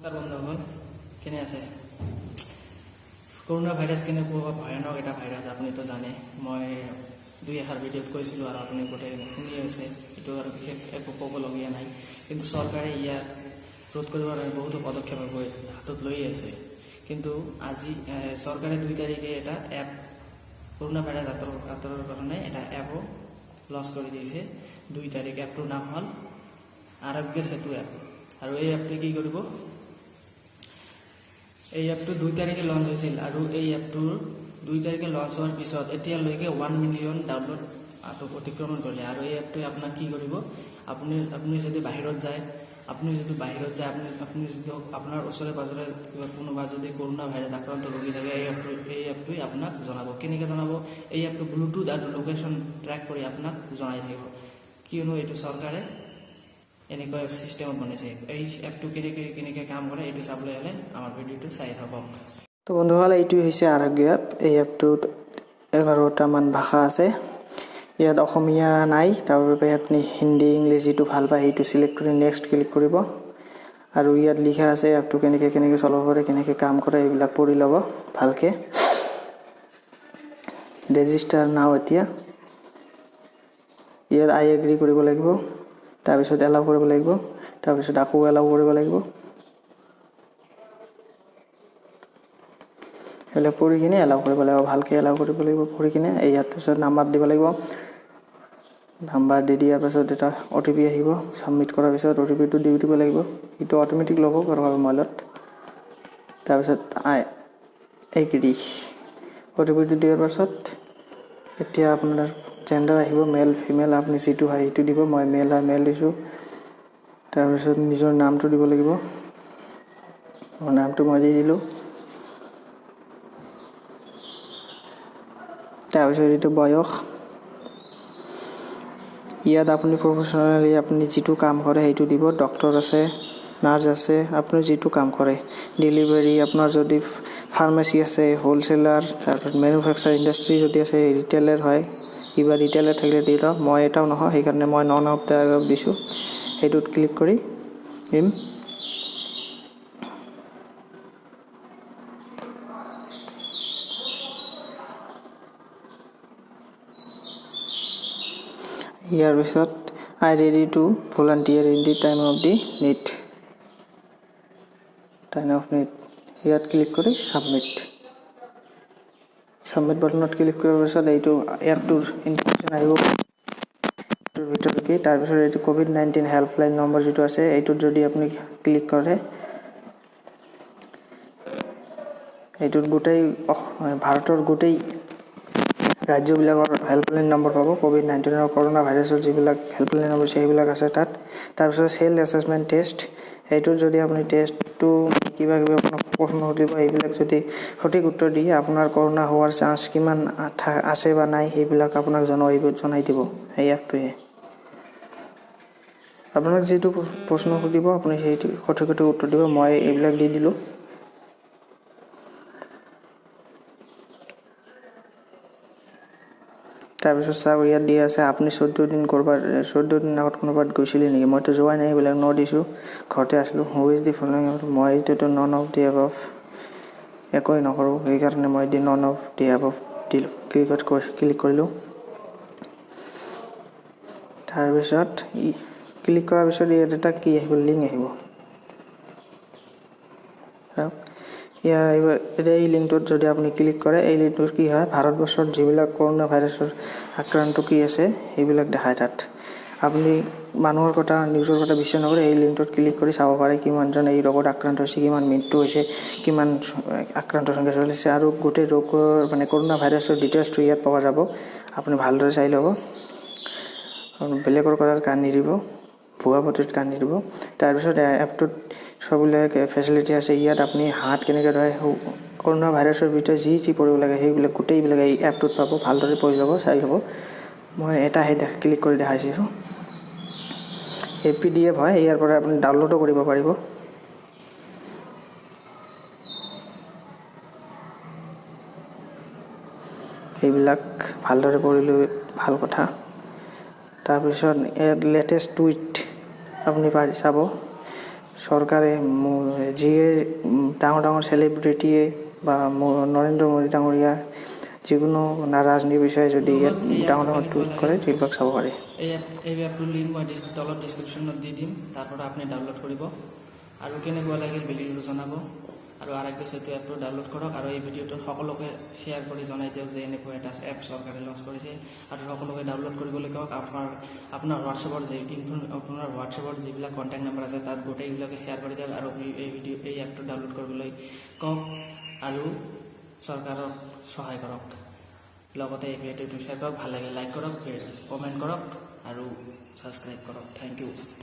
বন্ধুসকল কেনে আছে কৰোনা ভাইৰাস কেনেকুৱা ভয়ানক এটা ভাইৰাস আপুনিতো জানে মই দুই এখাৰ ভিডিঅ'ত কৈছিলোঁ আৰু আপুনি গোটেই শুনি আছে এইটো আৰু বিশেষ একো ক'বলগীয়া নাই কিন্তু চৰকাৰে ইয়াক ৰোধ কৰিবৰ বাবে বহুতো পদক্ষেপ হাতত লৈ আছে কিন্তু আজি চৰকাৰে 2 তাৰিখে এটা এপ কৰোনা ভাইৰাস আঁতৰৰ কাৰণে এটা এপও লঞ্চ কৰি দিছে 2 তাৰিখ এপটোৰ নাম হ'ল আৰোগ্যসেতু এপ আৰু এই এপটো কি কৰিব এই এপটো 2 তাৰিখে লঞ্চ হৈছিল আৰু এই এপটোৰ 2 তাৰিখে লঞ্চ হোৱাৰ পিছত এতিয়ালৈকে 1 মিলিয়ন ডাউনলোড অতিক্ৰমণ কৰিলে আৰু এই এপটোৱে আপোনাক কি কৰিব আপুনি যদি বাহিৰত যায় আপুনি যদি আপোনাৰ ওচৰে পাজৰে কোনোবা যদি কৰোনা ভাইৰাস আক্ৰান্ত ৰোগী থাকে এই এপটোৱে আপোনাক জনাব কেনেকৈ জনাব এই এপটো ব্লুটুথ আৰু লোকেশন ট্ৰেক কৰি আপোনাক জনাই থাকিব কিয়নো এইটো চৰকাৰে এনেকুৱা সিস্টেমত বনাইছে এই এপটো কেনেকৈ কাম কৰে এইটো চাবলৈ হলে আমাৰ ভিডিঅ'টো চাই থাকক তো বন্ধুসকল এইটো হৈছে আৰোগ্য এপ এই এপটোত 11টা মান ভাষা আছে ইয়াত অসমীয়া নাই তাৰ বাবে আপুনি হিন্দী ইংলিছ যেটো ভাল পায় সেইটো সিলেক্ট কৰি নেক্সট ক্লিক কৰিব আৰু ইয়াত লিখা আছে এপটো কেনেকৈ চলাব পাৰে কেনেকৈ কাম কৰে এইবিলাক পঢ়ি ল'ব ভালকে ৰেজিষ্টাৰ নাও এতিয়া ইয়াত আই এগ্ৰি কৰিব লাগিব তাৰ পিছত এলাউ কৰিব লাগিব তাৰ পিছত আকৌ এলাউ কৰিব লাগিব এলা পঢ়ি কিনে এলাউ কৰিব লাগিব ভালকে এলাউ কৰিব লাগিব পঢ়ি কিনে ইয়াত পিছত নাম্বাৰ দিব লাগিব নাম্বাৰ দি দিয়াৰ পিছত এটা ওটিপি আহিব সাবমিট কৰাৰ পিছত ওটিপিটো দি দিব লাগিব ইটো অটোমেটিক ল'ব কাৰোবাৰ মোবাইলত তাৰ পিছত আই এগ্ৰি ওটিপিটো দিয়াৰ পিছত এতিয়া আপোনাৰ জেন্ডাৰ আহিব মেল ফিমেল আপুনি যেটো হয় সেইটো দিব মই মেল হয় মেল দিছো তাৰ পিছত নিজৰ নামটো দিব লাগিব মোৰ নামটো মই দি দিলো তাৰ পিছত এইটো বয়স ইয়াত আপুনি প্ৰফেশনালি আপুনি যেটো কাম কৰে সেইটো দিব ডক্টৰ আছে নাৰ্স আছে আপুনি যেটো কাম কৰে ডেলিভাৰী আপোনাৰ যদি ফাৰ্মাসী আছে হোলসেলাৰ তাৰপিছত ম্যানুফ্যাকচাৰ ইন্ডাস্ট্ৰি যদি আছে ৰিটেইলাৰ হয় কিবা ৰিটেইলাৰ থাকিলে দিলো মই এটাও নহয় সেইকাৰণে মই নন অফ দা দিছো হেইটোত ক্লিক কৰি দিম ইয়াৰ পিছত I ready to volunteer in the time of the need ইয়াত ক্লিক কৰি সাবমিট বাটনত ক্লিক কৰাৰ পিছত এইটো এপটোৰ ইনফৰমেশন আহিব তোৰ ভিতৰত কি তাৰ পিছত এইটো কোভিড-19 হেল্পলাইন নম্বৰ যেটো আছে এইটোত যদি আপুনি ক্লিক কৰে এইটোৰ গোটেই ভাৰতৰ গোটেই ৰাজ্যবিলাকৰ হেল্পলাইন নম্বৰ পাব কোভিড-19 আৰু কৰোনা ভাইৰাসৰ যিবিলাক হেল্পলাইন নম্বৰ সেইবিলাক আছে তাত তাৰ পিছত সেল অ্যাসেসমেন্ট টেষ্ট এইটো যদি আপুনি টেষ্টটো কিবা আপোনাক প্ৰশ্ন সুধিব এইবিলাক যদি সঠিক উত্তৰ দিয়ে আপোনাৰ কৰোনা হোৱাৰ চান্স কিমান আছে বা নাই সেইবিলাক আপোনাক জনাই দিব এই এপটোৱে আপোনাক যেটো প্ৰশ্ন সুধিব আপুনি সেইটো সঠিক উত্তৰ দিব মই এইবিলাক দি দিলো তাৰ পিছত চাও ইয়াত দিয়া আছে আপুনি 14 দিন আগত কোনোবাত গৈছিল নেকি মইতো যোৱা নাই এইবিলাক ন দিছো ঘৰতে আসলো হু ইজ দি ফলোইং মই এটো নন অফ দি অফ একই নকৰো এই কাৰণে মই দি নন অফ দি অফ দিলো ক্লিক কৰিলো তাৰ পিছত ক্লিক কৰাৰ পিছত এটা কি আহিব লিংক আহিব এই লিংকটোত যদি আপুনি ক্লিক কৰে এই লিংকটোৰ কি হয় ভাৰতবৰ্ষৰ যিবিলাক কৰোনা ভাইৰাসৰ আক্ৰান্ত কি আছে এইবিলাক দেখায় তাত আপুনি মানুহৰ কথা নিউজৰ কথা বিশ্বাস নকৰে এই লিংকটোত ক্লিক কৰি চাব পাৰে কিমানজন এই ৰোগত আক্ৰান্ত হৈছে কিমান মৃত্যু হৈছে কিমান আক্ৰান্ত সংখ্যা চলিছে আৰু গোটেই ৰোগৰ মানে কৰোনা ভাইৰাসৰ ডিটেইলছটো ইয়াত পোৱা যাব আপুনি ভালদৰে চাই ল'ব বেলেগৰ কথা কান নিদিব ভুৱা বাতৰিত কান নিদিব তাৰ পিছত এপটোত সববিলাক ফেসিলিটি আছে ইয়াত আপুনি হাত কেনেকৈ ধৰে কৰোনা ভাইৰাসৰ ভিতৰত যি পঢ়িব লাগে সেইবিলাক গোটেইবিলাক এই এপটোত পাব ভালদৰে পঢ়ি ল'ব চাই হ'ব মই এটা ক্লিক কৰি দেখাইছো এই পিডিএফ হয় ইয়াৰ পৰা আপুনি ডাউনলোডও কৰিব পাৰিব এইবিলাক ভালদৰে পঢ়িলে ভাল কথা তাৰ পিছত লেটেষ্ট টুইট আপুনি পাৰি চাব চৰকাৰে যিয়ে ডাঙৰ ডাঙৰ চেলিব্ৰিটিয়ে বা নৰেন্দ্ৰ মোদী ডাঙৰীয়া যিকোনো ৰাজনীতিৰ বিষয়ে যদি ইয়াত ডাঙৰ ডাঙৰ টুইট কৰে সেইবিলাক চাব পাৰে। এই এপটোৰ লিংক মই তলত ডিছক্ৰিপশ্যনত দি দিম, তাৰ পৰা আপুনি ডাউনলোড কৰিব আৰু কেনেকুৱা লাগিল ভিডিঅ'টো জনাব আৰু আৰোগ্যসেতু এপটো ডাউনলোড কৰক আৰু এই ভিডিঅ'টো সকলোকে শ্বেয়াৰ কৰি জনাই দিয়ক যে এনেকুৱা এটা এপ চৰকাৰে লঞ্চ কৰিছে আৰু সকলোকে ডাউনলোড কৰিবলৈ কওক। আপোনাৰ হোৱাটছএপৰ যিবিলাক কণ্টেক্ট নাম্বাৰ আছে তাত গোটেইবিলাকে শ্বেয়াৰ কৰি দিয়ক আৰু এই এপটো ডাউনলোড কৰিবলৈ কওক আৰু চৰকাৰক সহায় কৰক। লগতে এই ভিডিঅ'টো শ্বেয়াৰ কৰক, ভাল লাগিলে লাইক কৰক, কমেণ্ট কৰক আৰু ছাবস্ক্ৰাইব কৰক। Thank U.